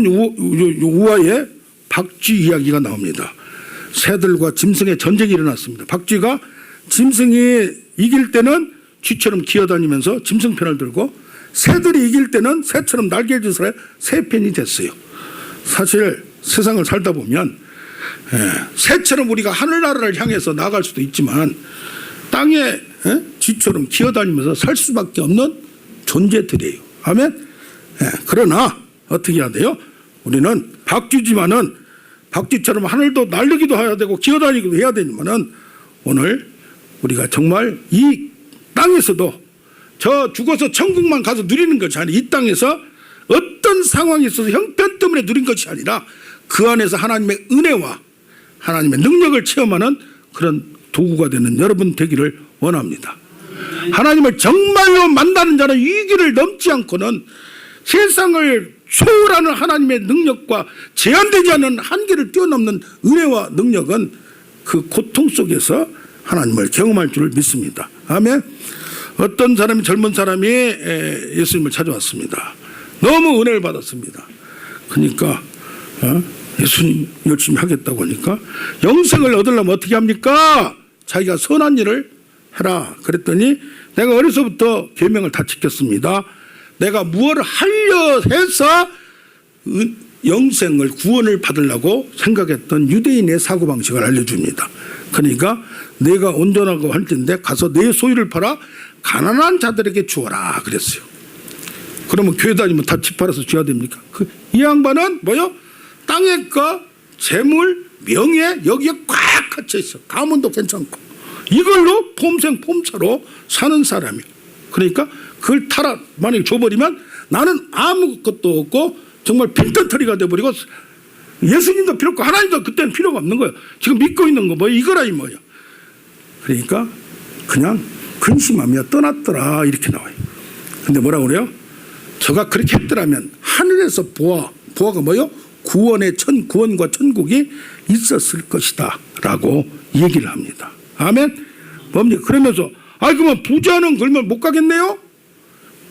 우화에 박쥐 이야기가 나옵니다. 새들과 짐승의 전쟁이 일어났습니다. 박쥐가 짐승이 이길 때는 쥐처럼 기어다니면서 짐승 편을 들고 새들이 이길 때는 새처럼 날개짓을 해 새 편이 됐어요. 사실 세상을 살다 보면 새처럼 우리가 하늘나라를 향해서 나갈 수도 있지만 땅에 쥐처럼 기어다니면서 살 수밖에 없는 존재들이에요. 아멘. 그러나 어떻게 해야 돼요? 우리는 박쥐지만은 박쥐처럼 하늘도 날르기도 해야 되고 기어다니기도 해야 되지만은 오늘 우리가 정말 이 땅에서도 저 죽어서 천국만 가서 누리는 것이 아니라 이 땅에서 어떤 상황이 있어서 형편 때문에 누린 것이 아니라 그 안에서 하나님의 은혜와 하나님의 능력을 체험하는 그런 도구가 되는 여러분 되기를 원합니다. 하나님을 정말로 만나는 자는 이 길을 넘지 않고는 세상을 초월하는 하나님의 능력과 제한되지 않는 한계를 뛰어넘는 은혜와 능력은 그 고통 속에서 하나님을 경험할 줄을 믿습니다. 아멘. 어떤 사람이 젊은 사람이 예수님을 찾아왔습니다. 너무 은혜를 받았습니다. 그러니까 예수님 열심히 하겠다고 하니까 영생을 얻으려면 어떻게 합니까? 자기가 선한 일을 해라. 그랬더니 내가 어려서부터 계명을 다 지켰습니다. 내가 무엇을 하려 해서 영생을 구원을 받으려고 생각했던 유대인의 사고방식을 알려줍니다. 그러니까 내가 온전하고 할 텐데 가서 내 소유를 팔아 가난한 자들에게 주어라 그랬어요. 그러면 교회 다니면 다 집 팔아서 줘야 됩니까? 이 양반은 뭐요? 땅의 거, 재물, 명예 여기에 꽉 갇혀 있어. 가문도 괜찮고 이걸로 폼생 폼차로 사는 사람이에요. 그러니까 그걸 타라 만약에 줘버리면 나는 아무것도 없고 정말 빈털터리가 돼버리고 예수님도 필요 없고 하나님도 그때는 필요가 없는 거예요. 지금 믿고 있는 거 뭐야? 이거라 이 뭐야? 그러니까 그냥 근심하며 떠났더라 이렇게 나와요. 근데 뭐라고 그래요? 저가 그렇게 했더라면 하늘에서 보아가 뭐요? 구원과 천국이 있었을 것이다 라고 얘기를 합니다. 아멘. 뭡니까? 그러면서 그러면 부자는 그러면 못 가겠네요?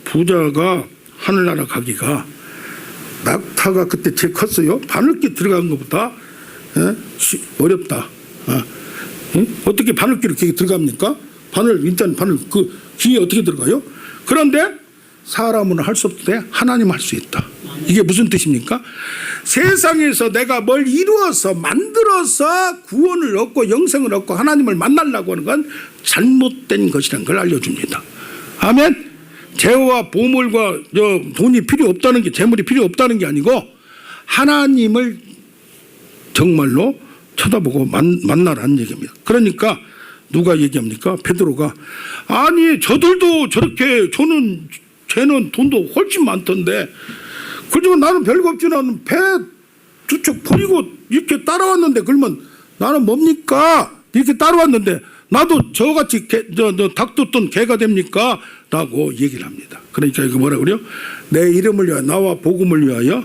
부자가 하늘나라 가기가 낙타가 그때 제일 컸어요. 바늘길 들어간 것보다 어렵다. 어떻게 바늘길을 이렇게 들어갑니까? 일단 바늘 그 귀에 어떻게 들어가요? 그런데 사람은 할 수 없는데 하나님 할 수 있다. 이게 무슨 뜻입니까? 세상에서 내가 뭘 이루어서 만들어서 구원을 얻고 영생을 얻고 하나님을 만나려고 하는 건 잘못된 것이라는 걸 알려줍니다. 아멘. 재화와 보물과 돈이 필요 없다는 게 재물이 필요 없다는 게 아니고 하나님을 정말로 쳐다보고 만나라는 얘기입니다. 그러니까 누가 얘기합니까? 베드로가 아니 저들도 저렇게 쟤는 돈도 훨씬 많던데 그러지만 나는 별거 없지. 나는 배 두 척 버리고 이렇게 따라왔는데 그러면 나는 뭡니까? 이렇게 따라왔는데 나도 저같이 닭뒀던 개가 됩니까? 라고 얘기를 합니다. 그러니까 이거 뭐라 그래요? 내 이름을 위하여 나와 복음을 위하여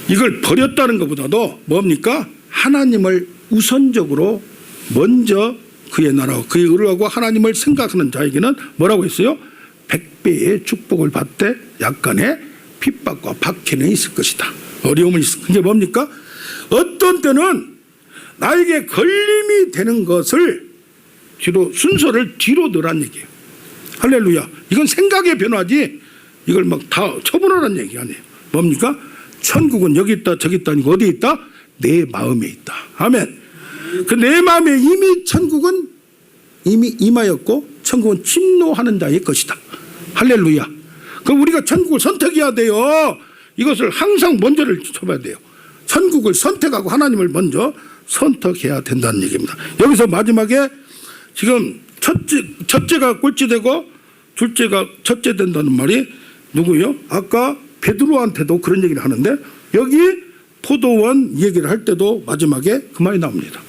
이걸 버렸다는 것보다도 뭡니까? 하나님을 우선적으로 먼저 그의 나라와 그의 의를 하고 하나님을 생각하는 자에게는 뭐라고 했어요? 100배의 축복을 받되 약간의 핍박과 박해는 있을 것이다. 어려움은 있을 것이다. 그게 뭡니까? 어떤 때는 나에게 걸림이 되는 것을 순서를 뒤로 넣으란 얘기예요. 할렐루야. 이건 생각의 변화지 이걸 막 다 처분하라는 얘기 아니에요. 뭡니까? 천국은 여기 있다 저기 있다 아니고 어디에 있다? 내 마음에 있다. 아멘. 그 내 마음에 이미 천국은 이미 임하였고 천국은 침노하는 자의 것이다. 할렐루야. 그럼 우리가 천국을 선택해야 돼요. 이것을 항상 먼저를 쳐봐야 돼요. 천국을 선택하고 하나님을 먼저 선택해야 된다는 얘기입니다. 여기서 마지막에 지금 첫째가 꼴찌되고 둘째가 첫째 된다는 말이 누구요? 아까 베드로한테도 그런 얘기를 하는데 여기 포도원 얘기를 할 때도 마지막에 그 말이 나옵니다.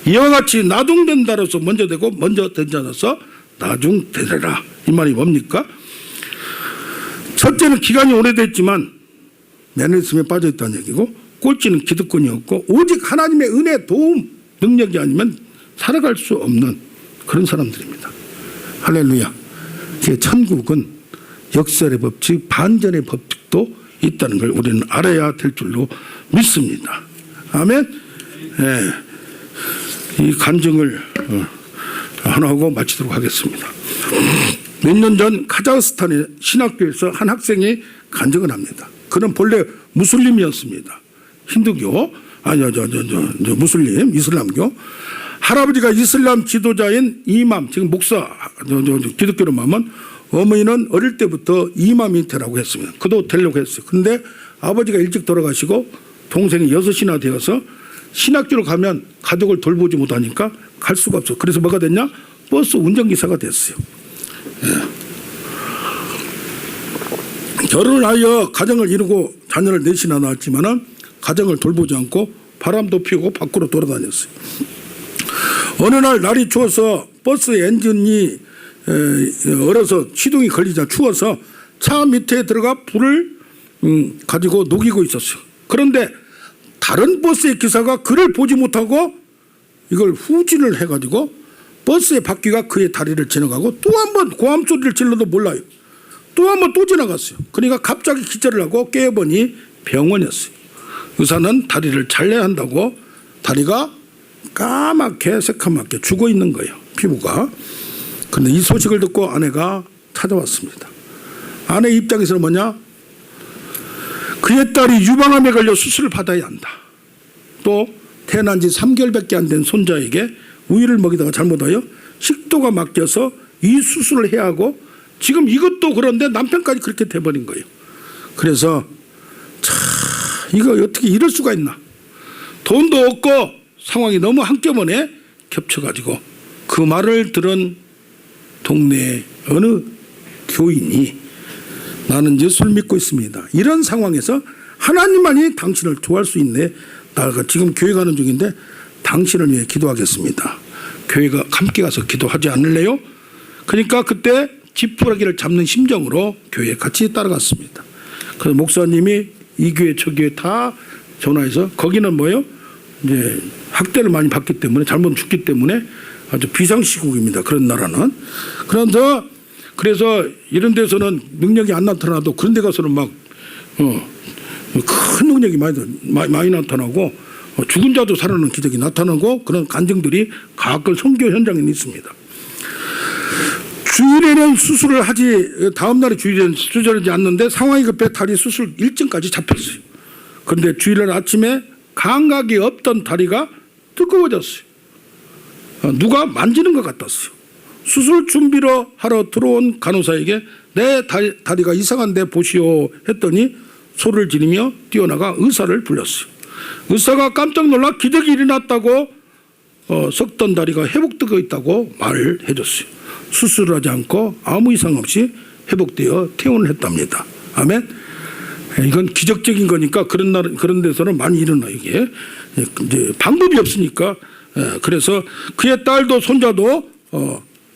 이와 같이 나중된 자로서 먼저 되고 먼저 된 자로서 나중되리라. 이 말이 뭡니까? 첫째는 기간이 오래됐지만 매너리즘에 빠져있다는 얘기고, 꼴찌는 기득권이었고 오직 하나님의 은혜, 도움, 능력이 아니면 살아갈 수 없는 그런 사람들입니다. 할렐루야. 천국은 역설의 법칙, 반전의 법칙도 있다는 걸 우리는 알아야 될 줄로 믿습니다. 아멘. 이 간증을 하나 하고 마치도록 하겠습니다. 몇 년 전 카자흐스탄의 신학교에서 한 학생이 간증을 합니다. 그는 본래 무슬림이었습니다. 힌두교, 무슬림, 이슬람교. 할아버지가 이슬람 지도자인 이맘, 지금 목사, 기독교로 말하면 어머니는 어릴 때부터 이맘이 되라고 했습니다. 그도 되려고 했어요. 그런데 아버지가 일찍 돌아가시고 동생이 6이나 되어서 신학교로 가면 가족을 돌보지 못하니까 갈 수가 없어. 그래서 뭐가 됐냐? 버스 운전기사가 됐어요. 결혼을 하여 가정을 이루고 자녀를 넷이나 낳았지만 가정을 돌보지 않고 바람도 피우고 밖으로 돌아다녔어요. 어느 날 날이 추워서 버스 엔진이 얼어서 시동이 걸리자 추워서 차 밑에 들어가 불을 가지고 녹이고 있었어요. 그런데 다른 버스의 기사가 그를 보지 못하고 이걸 후진을 해가지고 버스의 바퀴가 그의 다리를 지나가고 또 한 번 고함 소리를 질러도 몰라요. 또 한 번 또 지나갔어요. 그러니까 갑자기 기절을 하고 깨어보니 병원이었어요. 의사는 다리를 잘라야 한다고 다리가 까맣게 새카맣게 죽어 있는 거예요. 피부가. 그런데 이 소식을 듣고 아내가 찾아왔습니다. 아내 입장에서는 뭐냐? 그의 딸이 유방암에 걸려 수술을 받아야 한다. 또 태어난 지 3개월밖에 안 된 손자에게 우유를 먹이다가 잘못하여 식도가 막혀서 이 수술을 해야 하고 지금 이것도 그런데 남편까지 그렇게 돼버린 거예요. 그래서 이거 어떻게 이럴 수가 있나. 돈도 없고 상황이 너무 한꺼번에 겹쳐가지고 그 말을 들은 동네 어느 교인이 나는 예수를 믿고 있습니다. 이런 상황에서 하나님만이 당신을 도와줄 수 있네. 나 지금 교회 가는 중인데 당신을 위해 기도하겠습니다. 교회가 함께 가서 기도하지 않을래요? 그러니까 그때 지푸라기를 잡는 심정으로 교회에 같이 따라갔습니다. 그래서 목사님이 이 교회 저 교회 다 전화해서 거기는 뭐예요? 이제 학대를 많이 받기 때문에 잘못 죽기 때문에 아주 비상시국입니다. 그런 나라는. 그래서 이런 데서는 능력이 안 나타나도 그런 데 가서는 막 큰 능력이 많이 나타나고 죽은 자도 살아나는 기적이 나타나고 그런 간증들이 가끔 선교 현장에 있습니다. 주일에는 수술을 하지 다음 날에 주일에는 수술하지 않는데 상황이 급해 다리 수술 일정까지 잡혔어요. 그런데 주일날 아침에 감각이 없던 다리가 뜨거워졌어요. 누가 만지는 것 같았어요. 수술 준비로 하러 들어온 간호사에게 내 다리가 이상한데 보시오 했더니 소리를 지르며 뛰어나가 의사를 불렀어요. 의사가 깜짝 놀라 기적이 일어났다고 썩던 다리가 회복되고 있다고 말을 해줬어요. 수술을 하지 않고 아무 이상 없이 회복되어 퇴원을 했답니다. 아멘. 이건 기적적인 거니까 그런 데서는 많이 일어나. 이게 이제 방법이 없으니까. 그래서 그의 딸도 손자도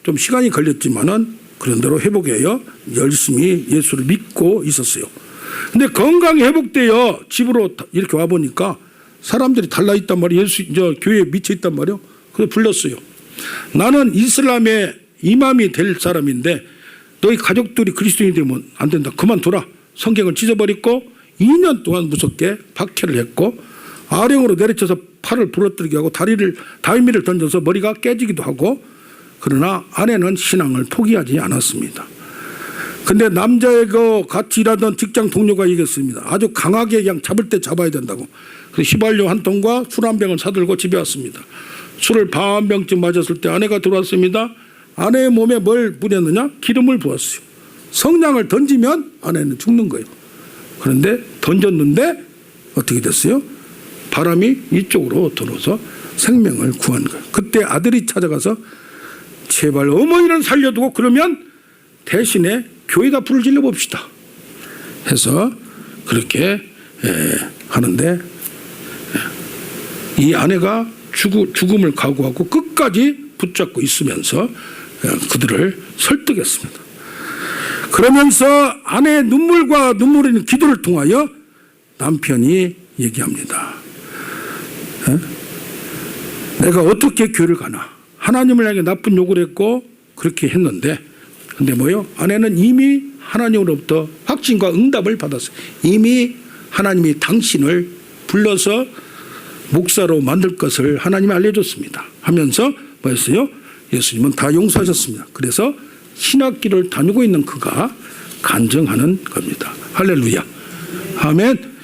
좀 시간이 걸렸지만은 그런 대로 회복해요. 열심히 예수를 믿고 있었어요. 근데 건강이 회복되어 집으로 이렇게 와 보니까 사람들이 달라 있단 말이에요. 교회에 미쳐 있단 말이에요. 그래서 불렀어요. 나는 이슬람의 이맘이 될 사람인데 너희 가족들이 그리스도인이 되면 안 된다. 그만둬라. 성경을 찢어버리고 2년 동안 무섭게 박해를 했고 아령으로 내리쳐서 팔을 부러뜨리게 하고 다리미를 던져서 머리가 깨지기도 하고 그러나 아내는 신앙을 포기하지 않았습니다. 근데 남자의 같이 일하던 직장 동료가 얘기했습니다. 아주 강하게 그냥 잡을 때 잡아야 된다고. 그래서 휘발유 한 통과 술 한 병을 사들고 집에 왔습니다. 술을 반 병쯤 마셨을 때 아내가 들어왔습니다. 아내의 몸에 뭘 뿌렸느냐? 기름을 부었어요. 성냥을 던지면 아내는 죽는 거예요. 그런데 던졌는데 어떻게 됐어요? 바람이 이쪽으로 들어서 생명을 구한 거예요. 그때 아들이 찾아가서 제발 어머니는 살려두고 그러면 대신에 교회에다 불을 질러 봅시다. 해서 그렇게 하는데 이 아내가 죽음을 각오하고 끝까지 붙잡고 있으면서 그들을 설득했습니다. 그러면서 아내의 눈물과 눈물 있는 기도를 통하여 남편이 얘기합니다. 내가 어떻게 교회를 가나? 하나님을 향해 나쁜 욕을 했고 그렇게 했는데 근데 뭐요? 아내는 이미 하나님으로부터 확신과 응답을 받았어요. 이미 하나님이 당신을 불러서 목사로 만들 것을 하나님이 알려줬습니다. 하면서 뭐였어요? 예수님은 다 용서하셨습니다. 그래서 신학길을 다니고 있는 그가 간증하는 겁니다. 할렐루야. 아멘.